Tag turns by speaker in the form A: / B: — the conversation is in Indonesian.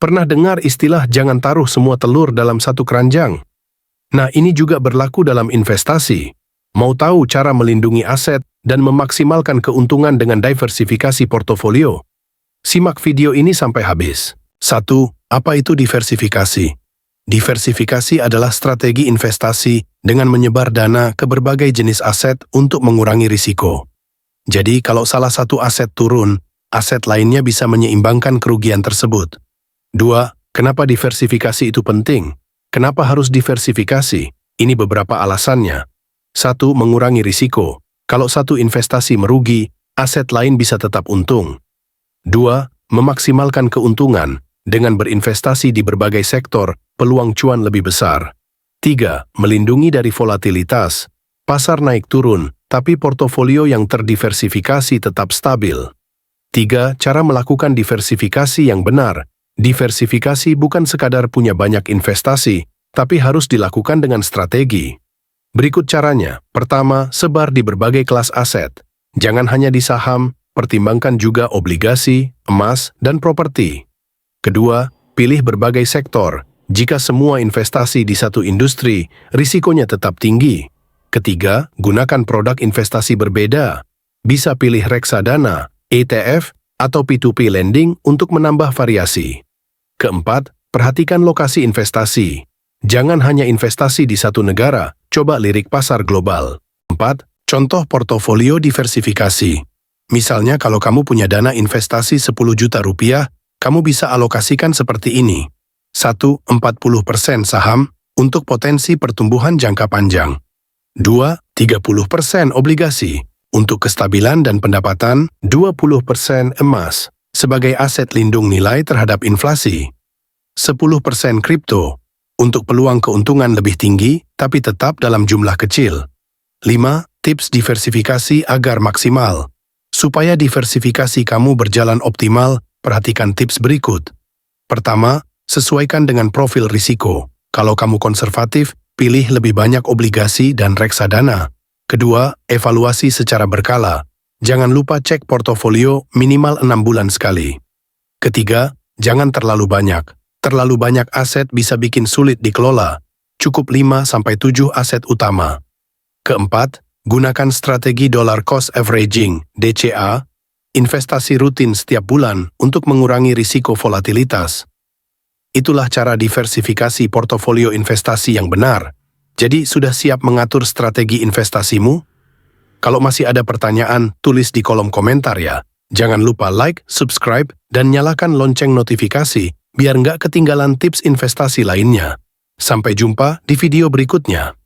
A: Pernah dengar istilah jangan taruh semua telur dalam satu keranjang? Nah, ini juga berlaku dalam investasi. Mau tahu cara melindungi aset dan memaksimalkan keuntungan dengan diversifikasi portofolio? Simak video ini sampai habis. 1. Apa itu diversifikasi? Diversifikasi adalah strategi investasi dengan menyebar dana ke berbagai jenis aset untuk mengurangi risiko. Jadi, kalau salah satu aset turun, aset lainnya bisa menyeimbangkan kerugian tersebut. 2. Kenapa diversifikasi itu penting? Kenapa harus diversifikasi? Ini beberapa alasannya. 1. Mengurangi risiko. Kalau satu investasi merugi, aset lain bisa tetap untung. 2. Memaksimalkan keuntungan. Dengan berinvestasi di berbagai sektor, peluang cuan lebih besar. 3. Melindungi dari volatilitas. Pasar naik turun, tapi portofolio yang terdiversifikasi tetap stabil. 3. Cara melakukan diversifikasi yang benar. Diversifikasi bukan sekadar punya banyak investasi, tapi harus dilakukan dengan strategi. Berikut caranya. Pertama, sebar di berbagai kelas aset. Jangan hanya di saham, pertimbangkan juga obligasi, emas, dan properti. Kedua, pilih berbagai sektor. Jika semua investasi di satu industri, risikonya tetap tinggi. Ketiga, gunakan produk investasi berbeda. Bisa pilih reksadana, ETF, atau P2P lending untuk menambah variasi. Keempat, perhatikan lokasi investasi. Jangan hanya investasi di satu negara, coba lirik pasar global. 4. Contoh portofolio diversifikasi. Misalnya kalau kamu punya dana investasi 10 juta rupiah, kamu bisa alokasikan seperti ini. 1. 40% saham untuk potensi pertumbuhan jangka panjang. 2. 30% obligasi untuk kestabilan dan pendapatan. 20% emas sebagai aset lindung nilai terhadap inflasi. 10% kripto untuk peluang keuntungan lebih tinggi tapi tetap dalam jumlah kecil. 5. Tips diversifikasi agar maksimal. Supaya diversifikasi kamu berjalan optimal, perhatikan tips berikut. Pertama, sesuaikan dengan profil risiko. Kalau kamu konservatif, pilih lebih banyak obligasi dan reksadana. Kedua, evaluasi secara berkala. Jangan lupa cek portofolio minimal 6 bulan sekali. Ketiga, jangan terlalu banyak. Terlalu banyak aset bisa bikin sulit dikelola. Cukup 5-7 aset utama. Keempat, gunakan strategi dollar cost averaging, DCA, investasi rutin setiap bulan untuk mengurangi risiko volatilitas. Itulah cara diversifikasi portofolio investasi yang benar. Jadi, sudah siap mengatur strategi investasimu? Kalau masih ada pertanyaan, tulis di kolom komentar ya. Jangan lupa like, subscribe, dan nyalakan lonceng notifikasi biar nggak ketinggalan tips investasi lainnya. Sampai jumpa di video berikutnya.